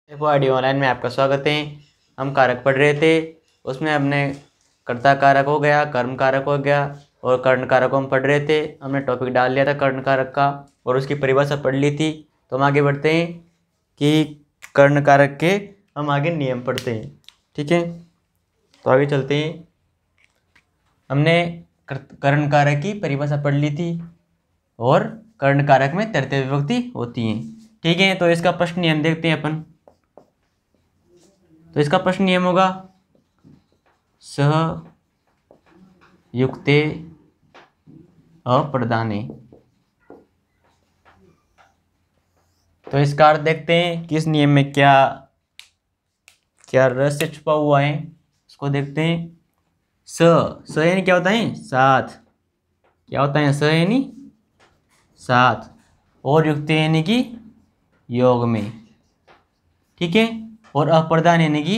FOID online में आपका स्वागत है। हम कारक पढ़ रहे थे, उसमें हमने कर्ता कारक हो गया, कर्म कारक हो गया और कर्ण कारक को हम पढ़ रहे थे। हमने टॉपिक डाल लिया था कर्ण कारक का और उसकी परिभाषा पढ़ ली थी। तो हम आगे बढ़ते हैं कि कर्ण कारक के हम आगे नियम पढ़ते हैं। ठीक है, तो आगे चलते हैं। हमने कर्ण कारक की परिभाषा पढ़ ली थी और कर्ण कारक में तृतीय विभक्ति होती है। ठीक है, तो इसका प्रश्न नियम देखते हैं अपन। तो इसका प्रश्न नियम होगा सह युक्ते अप्रदाने। तो इसका अर्थ देखते हैं कि इस नियम में क्या क्या रहस्य छुपा हुआ है, इसको देखते हैं। स यानी क्या होता है? साथ। क्या होता है? स यानी साथ और युक्ते यानी कि योग में। ठीक है, और अप्रदान यानी कि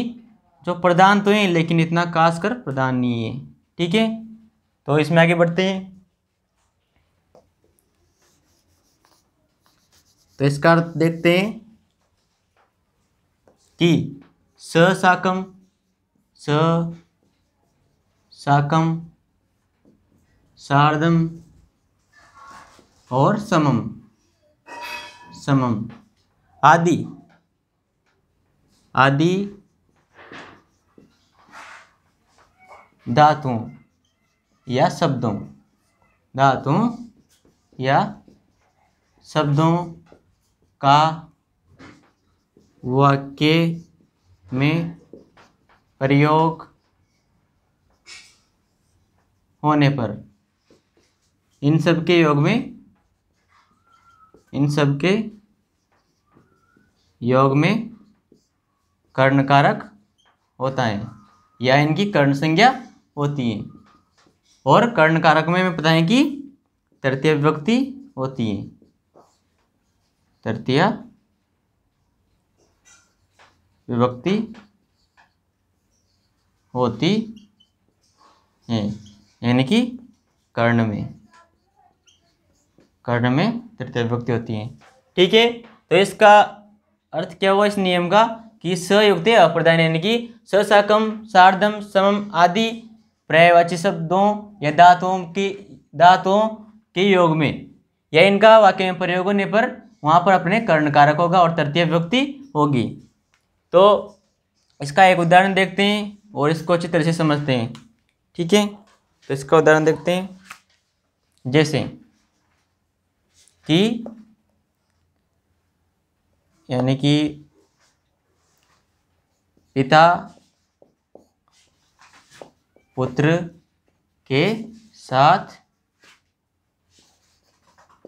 जो प्रदान तो है लेकिन इतना खास कर प्रदान नहीं है। ठीक है, तो इसमें आगे बढ़ते हैं। तो इसका अर्थ देखते हैं कि साकम सार्धम और समम आदि धातुओं या शब्दों का वाक्य में प्रयोग होने पर इन सब के योग में कर्ण कारक होता है या इनकी कर्ण संज्ञा होती है। और कर्ण कारक में हमें पता है कि तृतीय विभक्ति होती है। तृतीय विभक्ति होती है यानी कि कर्ण में तृतीय विभक्ति होती है। ठीक है, तो इसका अर्थ क्या हुआ इस नियम का कि सयुक्त अप्रदान यानी कि साकम सार्धम समम आदि पर्यायवाची शब्दों या धातुओं के योग में या इनका वाक्य में प्रयोग होने पर वहां पर अपने कर्ण कारक होगा और तृतीय विभक्ति होगी। तो इसका एक उदाहरण देखते हैं और इसको अच्छी तरह से समझते हैं। ठीक है, तो इसका उदाहरण देखते हैं। जैसे कि यानी कि पिता पुत्र के साथ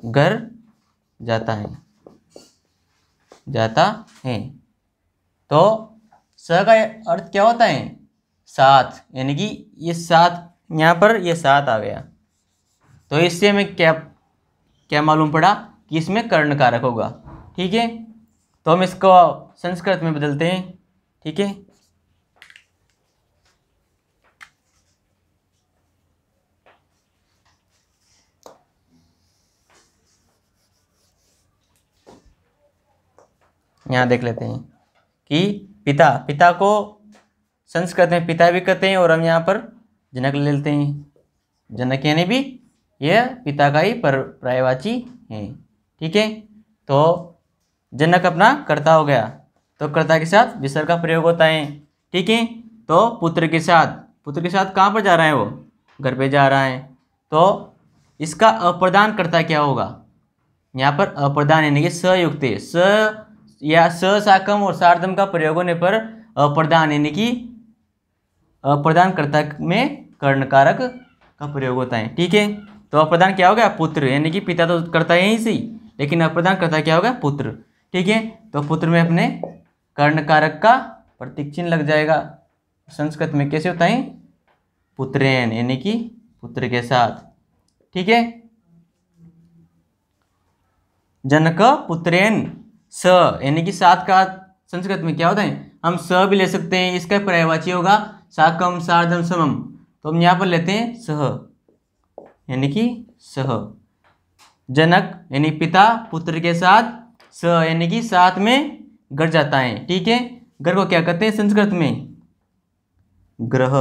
घर जाता है तो स का अर्थ क्या होता है? साथ, यानी कि ये साथ, यहाँ पर ये साथ आ गया। तो इससे हमें क्या मालूम पड़ा कि इसमें कर्ण कारक होगा। ठीक है, तो हम इसको संस्कृत में बदलते हैं। ठीक है, यहाँ देख लेते हैं कि पिता को संस्कृत में पिता भी कहते हैं और हम यहाँ पर जनक ले लेते हैं। जनक यानी भी यह पिता का ही पर्यायवाची है। ठीक है, तो जनक अपना कर्ता हो गया, तो कर्ता के साथ विसर्ग का प्रयोग होता है। ठीक है, तो पुत्र के साथ कहाँ पर जा रहा है? वो घर पे जा रहा है। तो इसका अप्रदान कर्ता क्या होगा? यहाँ पर अप्रदान यानी कि सयुक्त या साकम और सार्धम का प्रयोग होने पर अप्रदान यानी कि अप्रदान कर्ता में कर्ण कारक का प्रयोग होता है। ठीक है, तो अप्रदान क्या हो गया? पुत्र, यानी कि पिता तो करता है यहीं से, लेकिन अप्रदान करता क्या होगा? पुत्र। ठीक है, तो पुत्र में अपने कर्ण कारक का प्रतीक चिन्ह लग जाएगा। संस्कृत में कैसे होता है? पुत्रेन, यानी कि पुत्र के साथ। ठीक है, जनक पुत्रेन स, यानी कि साथ का संस्कृत में क्या होता है? हम स भी ले सकते हैं, इसका पर्यायवाची होगा साकम सार्धम समम। तो हम यहाँ पर लेते हैं सह, यानी कि सह। जनक यानी पिता पुत्र के साथ, स यानी कि साथ में घट जाता है। ठीक है, घर को क्या कहते हैं संस्कृत में? ग्रह।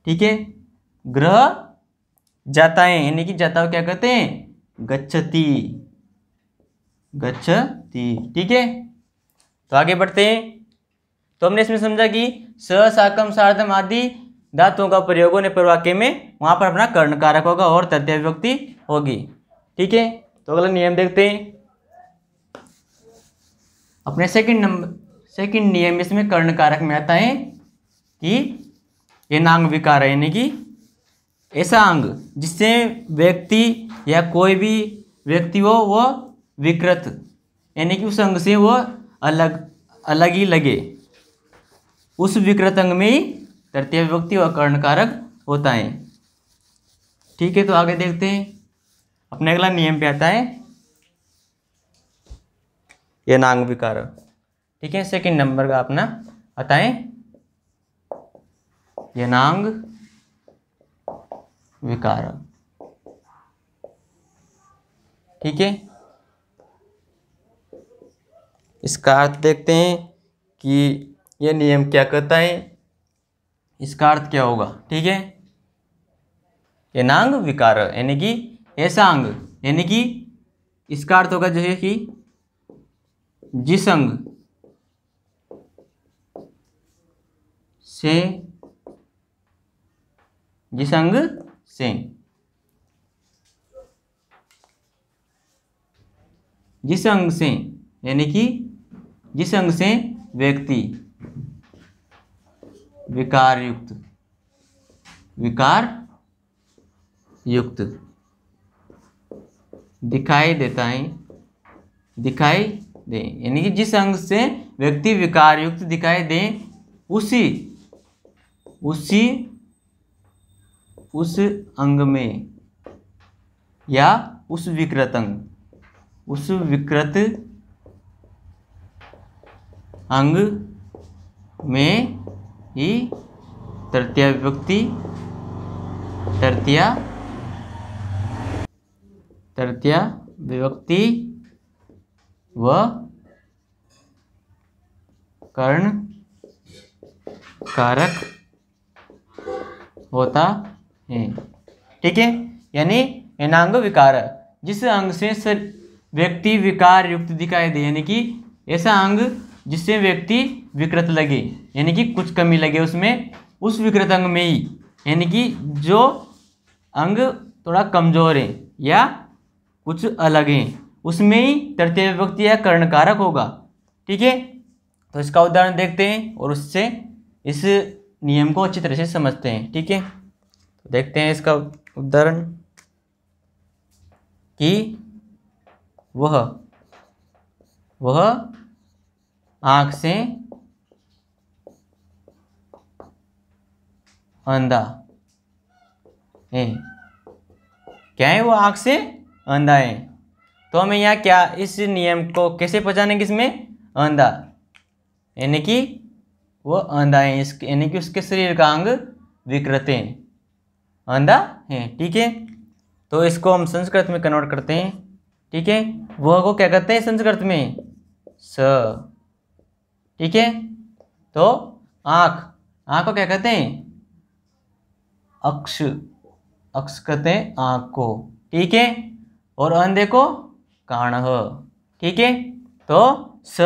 ठीक है, ग्रह जाता है, यानी कि जाता हुआ क्या कहते हैं? गच्छति। गच्छति। ठीक है, तो आगे बढ़ते हैं। तो हमने इसमें समझा कि स, साकम, सार्धम आदि धातुओं का प्रयोग होने पर वाक्य में वहां पर अपना कर्ण कारक होगा और तृतीय विभक्ति होगी। ठीक है, तो अगला नियम देखते हैं अपने सेकंड नियम। इसमें कर्ण कारक में आता है कि ये नांग विकार है, यानी कि ऐसा अंग जिससे व्यक्ति या कोई भी व्यक्ति हो वो विकृत, यानी कि उस अंग से वो अलग ही लगे, उस विकृत अंग में ही तृतीय विभक्ति और कर्ण कारक होता है। ठीक है, तो आगे देखते हैं अपने अगला नियम पे आता है ये नांग विकार। ठीक है, सेकंड नंबर का अपना आता है ये नांग विकार। ठीक है, इसका अर्थ देखते हैं कि यह नियम क्या कहता है, इसका अर्थ क्या होगा। ठीक है, ये नांग विकार यानी कि ऐसा अंग, यानी कि इसका अर्थ होगा जैसे कि जिस अंग से यानी कि जिस अंग से व्यक्ति विकार युक्त दिखाई देता है, दिखाई दे, यानी कि जिस अंग से व्यक्ति विकार युक्त दिखाई दे उस अंग में या उस विकृत अंग में ही तृतीय विभक्ति व कर्ण कारक होता है। ठीक है, यानी नांग विकार जिस अंग से व्यक्ति विकार युक्त दिखाई दे, यानी कि ऐसा अंग जिससे व्यक्ति विकृत लगे, यानी कि कुछ कमी लगे उसमें, उस विकृत अंग में ही, यानी कि जो अंग थोड़ा कमजोर है या कुछ अलग है, उसमें ही तृतीय विभक्ति या कर्ण कारक होगा। ठीक है, तो इसका उदाहरण देखते हैं और उससे इस नियम को अच्छी तरह से समझते हैं। ठीक है, तो देखते हैं इसका उदाहरण कि वह आंख से अंधा है। क्या है? वो आंख से अंधा है। तो हमें यहाँ क्या इस नियम को कैसे पहचानें? किसमें? अंधा, यानी कि वो अंधा है, यानी कि उसके शरीर का अंग विकृत है, अंधा है। ठीक है, तो इसको हम संस्कृत में कन्वर्ट करते हैं। ठीक है, वह को क्या कहते हैं संस्कृत में? स। ठीक है, तो आँख को क्या कहते हैं? अक्ष कहते हैं आँख को। ठीक है, और अंधे को काणः। ठीक है, तो स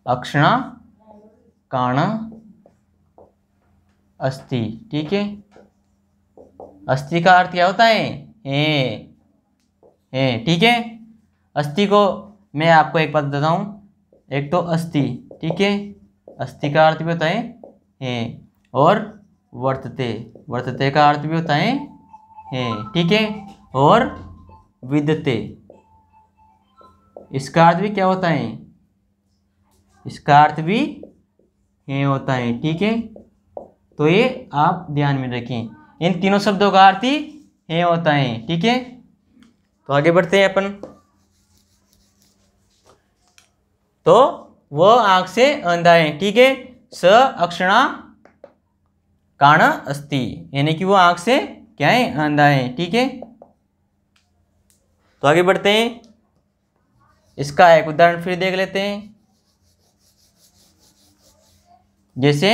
अक्षणा काण अस्ति। ठीक है, अस्थि का अर्थ क्या होता है? है। ठीक है, अस्थि को मैं आपको एक बात बताता हूँ। एक तो अस्थि, ठीक है, अस्थि का अर्थ भी होता है, और वर्तते का अर्थ भी होता है। ठीक है, और विद्यते इसका अर्थ भी क्या होता है? इसका अर्थ भी होता है। ठीक है, तो ये आप ध्यान में रखें, इन तीनों शब्दों का अर्थ ही होता है। ठीक है, तो आगे बढ़ते हैं अपन। तो वह आंख से अंधा है। ठीक है, स अक्षणा काण अस्ति, यानी कि वो आंख से क्या है? अंधा है। ठीक है, तो आगे बढ़ते हैं, इसका एक उदाहरण फिर देख लेते हैं। जैसे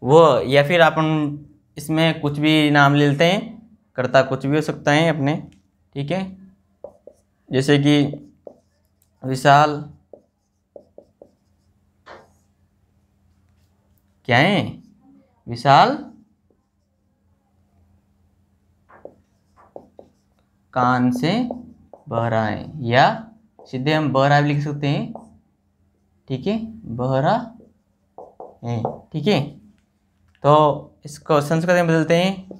वो, या फिर अपन इसमें कुछ भी नाम ले लेते हैं, कर्ता कुछ भी हो सकता है अपने, ठीक है। जैसे कि विशाल क्या है, विशाल कान से बहरा है, या सीधे हम बहरा भी लिख सकते हैं, ठीक है, बहरा है, ठीक है। तो इसको संस्कृत में बदलते हैं,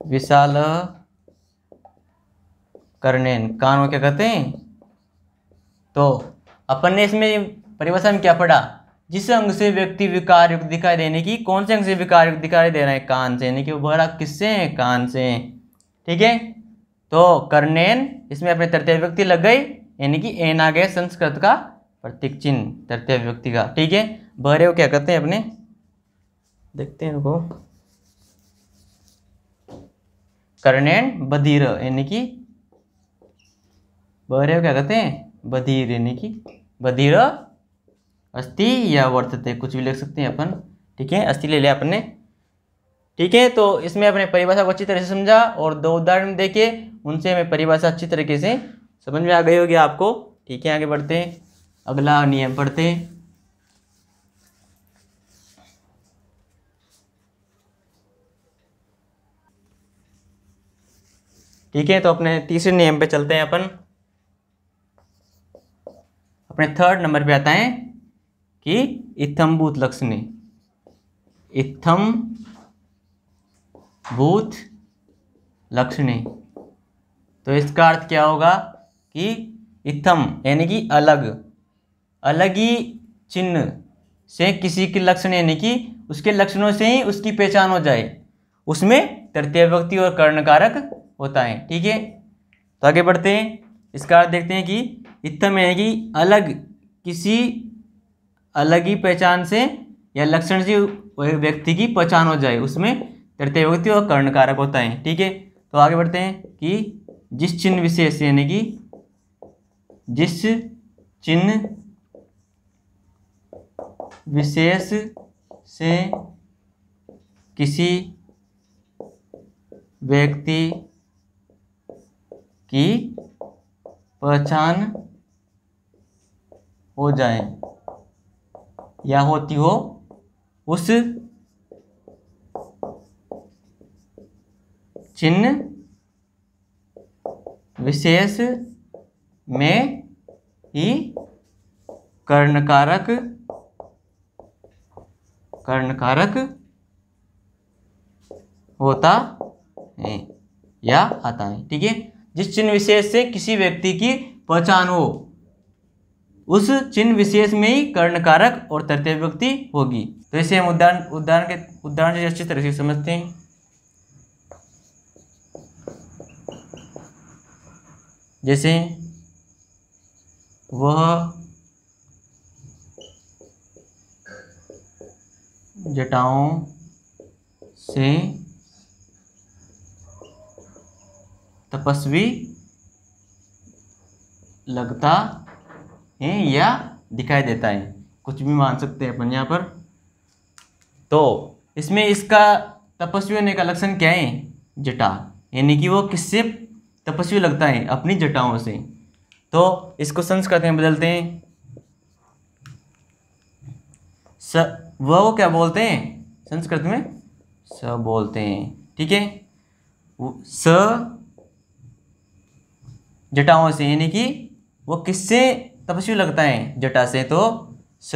विशाल कर्णेन, कान को क्या कहते हैं। तो अपन ने इसमें परिभाषा में क्या पढ़ा, जिस अंग से व्यक्ति विकार युक्त दिखाई देने की, कौन से अंग से विकार युक्त दिखाई दे रहा है, कान से, यानी कि वो बहरा किससे है, कान से, ठीक है। तो कर्णेन, इसमें अपने तृतीय व्यक्ति लग गई, यानी कि एन आ गया संस्कृत का प्रतीक चिन्ह तृतीय व्यक्ति का, ठीक है। बहरे को क्या कहते हैं अपने, देखते हैं उनको, कर्णेन बधिर, यानी कि बहरे को क्या कहते हैं, बधिर, यानी कि बधिर अस्ति या वर्तते, कुछ भी लिख सकते हैं अपन, ठीक है। अस्ति ले लिया अपन ने, ठीक है। तो इसमें अपने परिभाषा को अच्छी तरह से समझा और दो उदाहरण देखे, उनसे हमें परिभाषा अच्छी तरीके से समझ में आ गई होगी आपको, ठीक है। आगे बढ़ते हैं, अगला नियम पढ़ते हैं। ठीक है, तो अपने तीसरे नियम पे चलते हैं अपन। अपने थर्ड नंबर पे आता है कि इत्थम्भूत लक्षणे, इत्थम्भूत लक्षणे। तो इसका अर्थ क्या होगा कि इत्थम यानी कि अलग, अलग ही चिन्ह से किसी के लक्षण, यानी कि उसके लक्षणों से ही उसकी पहचान हो जाए, उसमें तृतीय व्यक्ति और कर्णकारक होता है, ठीक है। तो आगे बढ़ते हैं, इसका अर्थ देखते हैं कि इत्थम यानी कि अलग, किसी अलग ही पहचान से या लक्षण से व्यक्ति की पहचान हो जाए, उसमें तृतीय व्यक्ति और कर्णकारक होता है, ठीक है। तो आगे बढ़ते हैं कि जिस चिन्ह विशेष, यानी कि जिस चिन्ह विशेष से किसी व्यक्ति की पहचान हो जाए या होती हो, उस चिन्ह विशेष में ही कर्णकारक होता है या आता है, ठीक है। जिस चिन्ह विशेष से किसी व्यक्ति की पहचान हो, उस चिन्ह विशेष में ही कर्णकारक और तृतीय व्यक्ति होगी। तो इसे हम उदाहरण से अच्छी तरह से समझते हैं। जैसे वह जटाओं से तपस्वी लगता है या दिखाई देता है, कुछ भी मान सकते हैं अपन यहाँ पर। तो इसमें इसका तपस्वी होने का लक्षण क्या है, जटा, यानी कि वो किससे तपस्वी लगता है, अपनी जटाओं से। तो इसको संस्कृत में बदलते हैं, वह को क्या बोलते हैं संस्कृत में, स बोलते हैं, ठीक है। स जटाओं से, यानी कि वो किससे तपस्वी लगता है, जटा से। तो स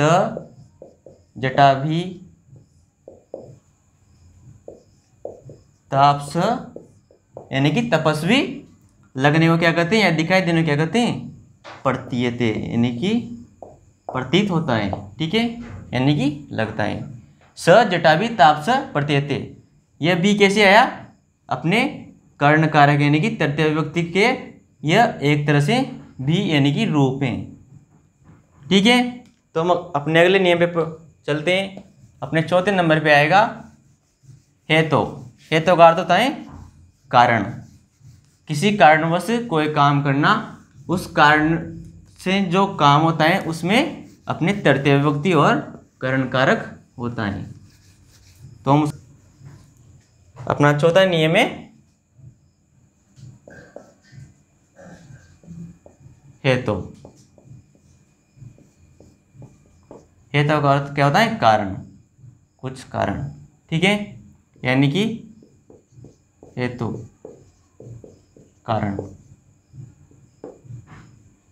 जटा भी तापस, यानी कि तपस्वी लगने को क्या कहते हैं, या दिखाई देने को क्या कहते हैं, प्रतीयते, यानी कि प्रतीत होता है, ठीक है, यानी कि लगता है। स जटा भी तापस प्रतीयते, यह भी कैसे आया, अपने कर्णकारक यानी कि तृतीय व्यक्ति के, यह एक तरह से भी यानी कि रूप हैं, ठीक है। तो हम अपने अगले नियम पे चलते हैं। अपने चौथे नंबर पे आएगा हेतु। हेतु का अर्थ होता है कारण, किसी कारणवश कोई काम करना, उस कारण से जो काम होता है उसमें अपने तृतीय विभक्ति और करण कारक होता है। तो हम अपना चौथा नियम है हेतु। हेतु का अर्थ क्या होता है? कारण, कुछ कारण, ठीक है, यानी कि हेतु कारण,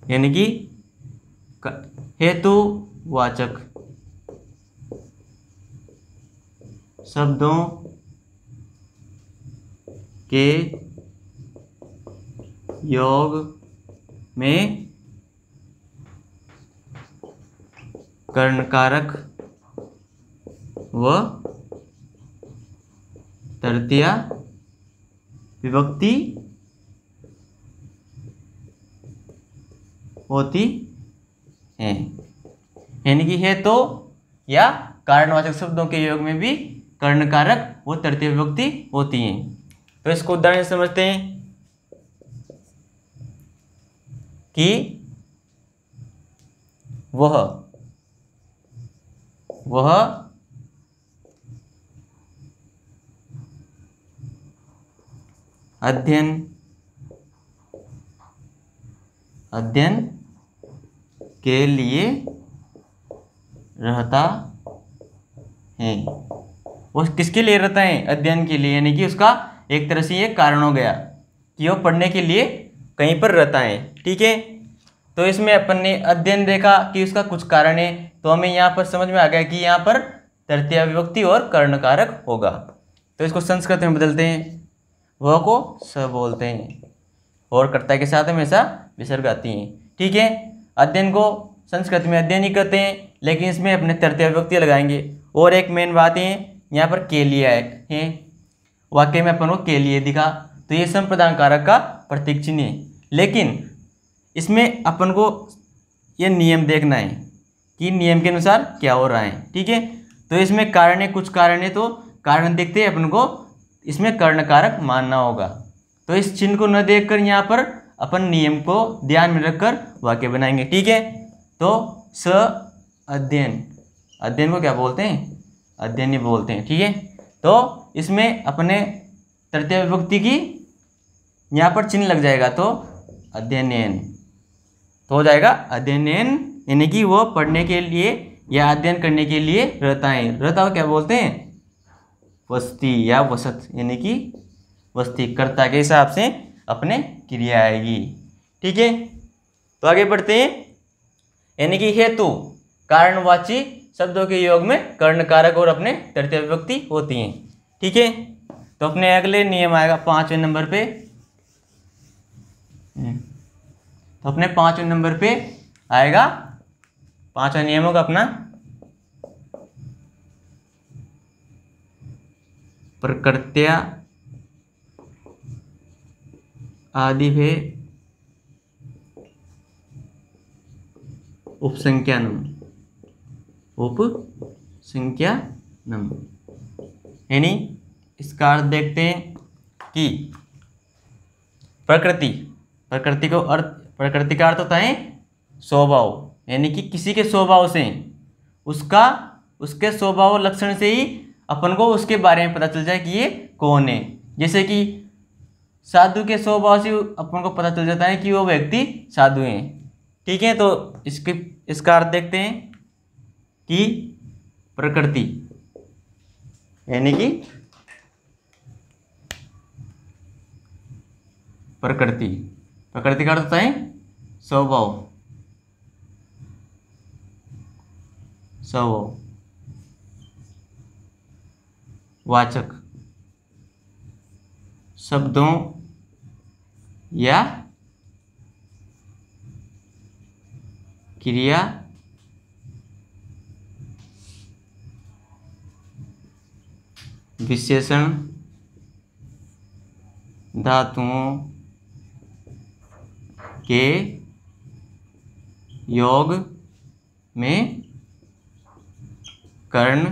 यानी कि हेतुवाचक शब्दों के योग में कर्णकारक व तृतीय विभक्ति होती है। यानी कि हेतु या कारणवाचक शब्दों के योग में भी कर्णकारक व तृतीय विभक्ति होती है। तो इसको उदाहरण से समझते हैं कि वह अध्ययन के लिए रहता है। वो किसके लिए रहता है? अध्ययन के लिए, यानी कि उसका एक तरह से ये कारण हो गया कि वो पढ़ने के लिए कहीं पर रहता है, ठीक है। तो इसमें अपन ने अध्ययन देखा कि उसका कुछ कारण है, तो हमें यहाँ पर समझ में आ गया कि यहाँ पर तृतीय विभक्ति और कर्णकारक होगा। तो इसको संस्कृत में बदलते हैं, वह को स बोलते हैं और कर्ता के साथ हमेशा विसर्ग आती हैं, ठीक है। अध्ययन को संस्कृत में अध्ययन ही कहते हैं, लेकिन इसमें अपने तृतीय विभक्ति लगाएंगे। और एक मेन बात है, यहाँ पर के लिए है, वाक्य में अपन को के लिए दिखा, तो ये संप्रदान कारक का प्रतीक चिन्ह है। लेकिन इसमें अपन को ये नियम देखना है कि नियम के अनुसार क्या हो रहा है, ठीक है। तो इसमें कारण है, कुछ कारण है, तो कारण देखते हैं अपन को इसमें कर्णकारक मानना होगा। तो इस चिन्ह को न देखकर यहाँ पर अपन नियम को ध्यान में रखकर वाक्य बनाएंगे, ठीक है। तो स अध्ययन, अध्ययन को क्या बोलते हैं? अध्ययन ही बोलते हैं, ठीक है। तो इसमें अपने तृतीय विभक्ति की यहाँ पर चिन्ह लग जाएगा, तो अध्ययन तो हो जाएगा अध्ययन, यानी कि वो पढ़ने के लिए या अध्ययन करने के लिए रहता है। रहता हो क्या बोलते हैं? वस्ती या वसत, यानी कि वस्ती, कर्ता के हिसाब से अपने क्रिया आएगी, ठीक है। तो आगे बढ़ते हैं, यानी कि हेतु कारणवाची शब्दों के योग में कर्णकारक और अपने तृतीय विभक्ति होती हैं, ठीक है। तो अपने अगले नियम आएगा 5वें नंबर पे। तो अपने 5वें नंबर पे आएगा 5वां नियम होगा अपना प्रकृत्या आदिभे उपसंख्यानम, उपसंख्यानम, यानी इसका अर्थ देखते हैं कि प्रकृति को अर्थ, प्रकृति का अर्थ होता है स्वभाव, यानी कि किसी के स्वभाव से उसके स्वभाव लक्षण से ही अपन को उसके बारे में पता चल जाए कि ये कौन है। जैसे कि साधु के स्वभाव से अपन को पता चल जाता है कि वो व्यक्ति साधु हैं, ठीक है। तो इसका अर्थ देखते हैं कि प्रकृति, यानी कि प्रकृति का अर्थ होता है स्वभाव, वाचक शब्दों या क्रिया विशेषण धातुओं के योग में कर्ण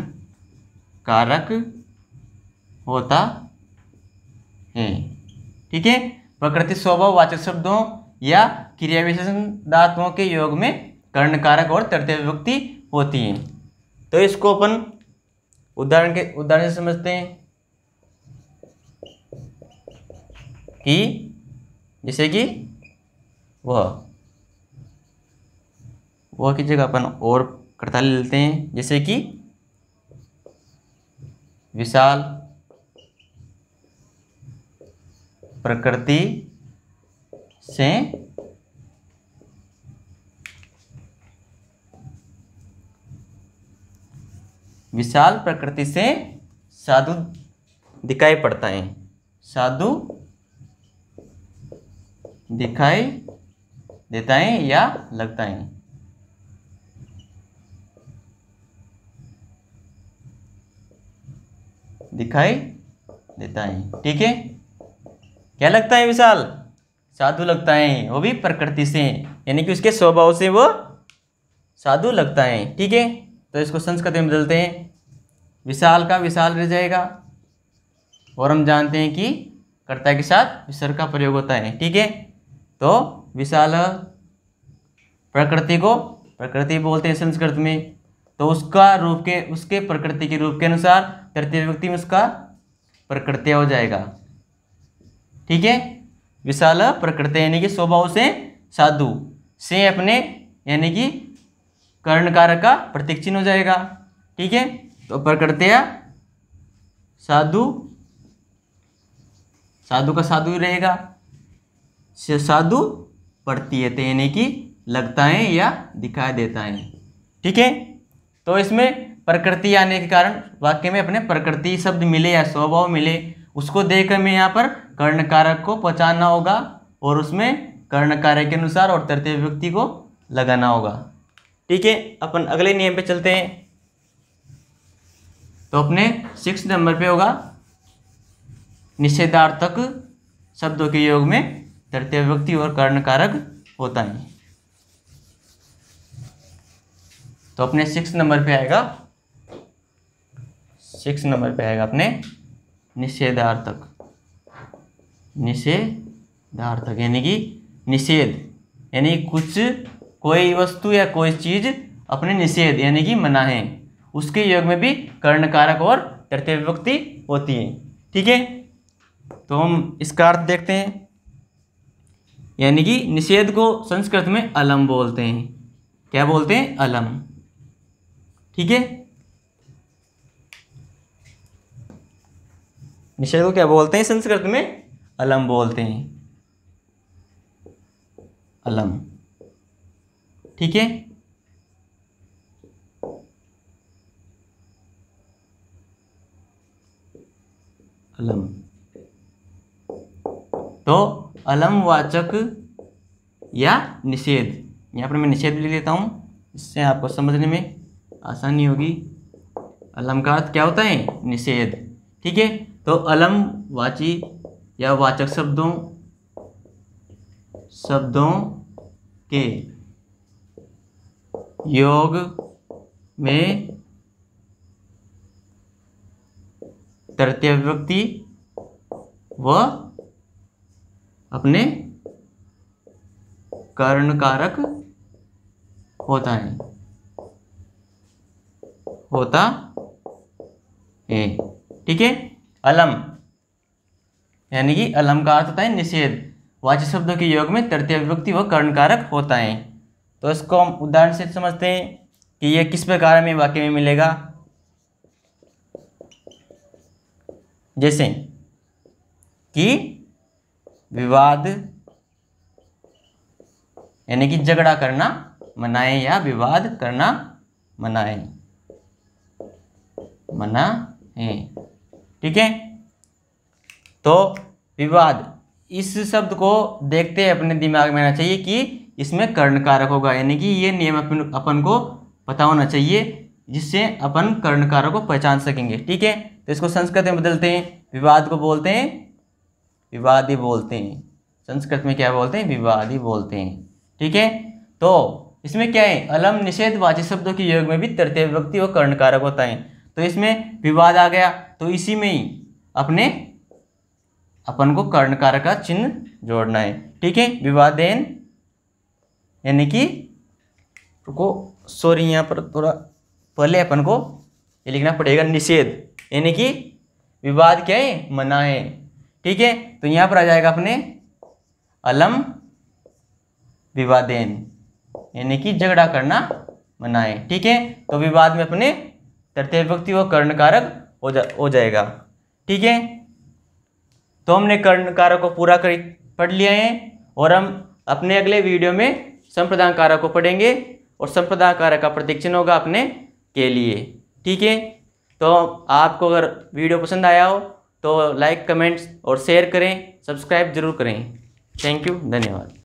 कारक होता है। ठीक है। प्रकृति स्वभाव वाचक शब्दों या क्रिया विशेषण धातुओं के योग में कर्ण कारक और तृतीय विभक्ति होती है। तो इसको अपन उदाहरण से समझते हैं कि जैसे कि वह की जगह अपन और कर्ता ले लेते हैं, जैसे कि विशाल प्रकृति से साधु दिखाई पड़ता है, साधु दिखाई देता है या लगता है। दिखाई देता है, ठीक है। क्या लगता है विशाल? साधु लगता है, वो भी प्रकृति से, यानी कि उसके स्वभाव से वो साधु लगता है, ठीक है। तो इसको संस्कृत में बदलते हैं, विशाल का विशाल रह जाएगा और हम जानते हैं कि कर्ता के साथ विसर्ग का प्रयोग होता है, ठीक है। तो विशाल प्रकृति को प्रकृति बोलते हैं संस्कृत में, तो उसके प्रकृति के रूप के अनुसार तृतीय विभक्ति में उसका प्रकृति हो जाएगा, ठीक है। विशाल प्रकृति यानी कि स्वभाव से साधु, से अपने यानी कि कर्ण कारक का प्रतीक चिन्ह हो जाएगा, ठीक है। तो प्रकृतिया साधु, साधु का साधु ही रहेगा, से साधु प्रतीयते यानी कि लगता है या दिखाई देता है, ठीक है। तो इसमें प्रकृति आने के कारण वाक्य में अपने प्रकृति शब्द मिले या स्वभाव मिले, उसको देखकर मैं यहाँ पर कर्ण कारक को पहचानना होगा और उसमें कर्ण कारक के अनुसार और तृतीय विभक्ति को लगाना होगा, ठीक है। अपन अगले नियम पे चलते हैं। तो अपने 6 नंबर पे होगा निषेधार्थक शब्दों के योग में तृतीय विभक्ति और कर्ण कारक होता है। तो अपने 6 नंबर पे आएगा, 6 नंबर पे आएगा अपने निषेधार्थक, निषेधार्थक यानी कि निषेध, यानी कुछ कोई वस्तु या कोई चीज अपने निषेध यानी कि मना है, उसके योग में भी कर्ण कारक और तृतीय विभक्ति होती है, ठीक है। तो हम इसका अर्थ देखते हैं, यानी कि निषेध को संस्कृत में अलम बोलते हैं। क्या बोलते हैं? अलम, ठीक है। निषेध को क्या बोलते हैं संस्कृत में? अलम बोलते हैं, अलम, ठीक है। अलम, तो अलम वाचक या निषेध, यहाँ पर मैं निषेध लिख लेता हूँ, इससे आपको समझने में आसानी होगी। अलम का अर्थ क्या होता है? निषेध, ठीक है। तो अलम वाची या वाचक शब्दों के योग में तृतीय विभक्ति व अपने कर्ण कारक होता है, ठीक है। अलम यानी कि अलम का अर्थ होता है निषेध, वाच्य शब्दों के योग में तृतीय विभक्ति व कर्ण कारक होता है। तो इसको हम उदाहरण से समझते हैं कि यह किस प्रकार में वाक्य में मिलेगा। जैसे कि विवाद यानी कि झगड़ा करना मनाए या विवाद करना मनाए, मना है, ठीक है। तो विवाद, इस शब्द को देखते अपने दिमाग में आना चाहिए कि इसमें कर्ण कारक होगा, यानी कि ये नियम अपन को पता होना चाहिए, जिससे अपन कर्ण कारक को पहचान सकेंगे, ठीक है। तो इसको संस्कृत में बदलते हैं, विवाद को बोलते हैं विवादी बोलते हैं, संस्कृत में क्या बोलते हैं? विवादी बोलते हैं, ठीक है। तो इसमें क्या है? अलम निषेध वाची शब्दों के योग में भी तृतीय विभक्ति और कर्ण कारक होता है। तो इसमें विवाद आ गया, तो इसी में ही अपने अपन को कर्णकारक का चिन्ह जोड़ना है। ठीक है, विवादेन यानी कि रुको सॉरी यहाँ पर थोड़ा पहले अपन को ये लिखना पड़ेगा निषेध, यानी कि विवाद क्या है, मना है। ठीक है, तो यहाँ पर आ जाएगा अपने अलम विवादेन, यानी कि झगड़ा करना मना है। ठीक है, तो विवाद में अपने तृतीय विभक्ति व कर्णकारक हो जाएगा। ठीक है, तो हमने कर्णकारक को पूरा पढ़ लिया है और हम अपने अगले वीडियो में संप्रदान कारक को पढ़ेंगे और संप्रदान कारक का प्रतीक चिन्ह होगा अपने के लिए। ठीक है, तो आपको अगर वीडियो पसंद आया हो तो लाइक, कमेंट्स और शेयर करें, सब्सक्राइब जरूर करें। थैंक यू, धन्यवाद।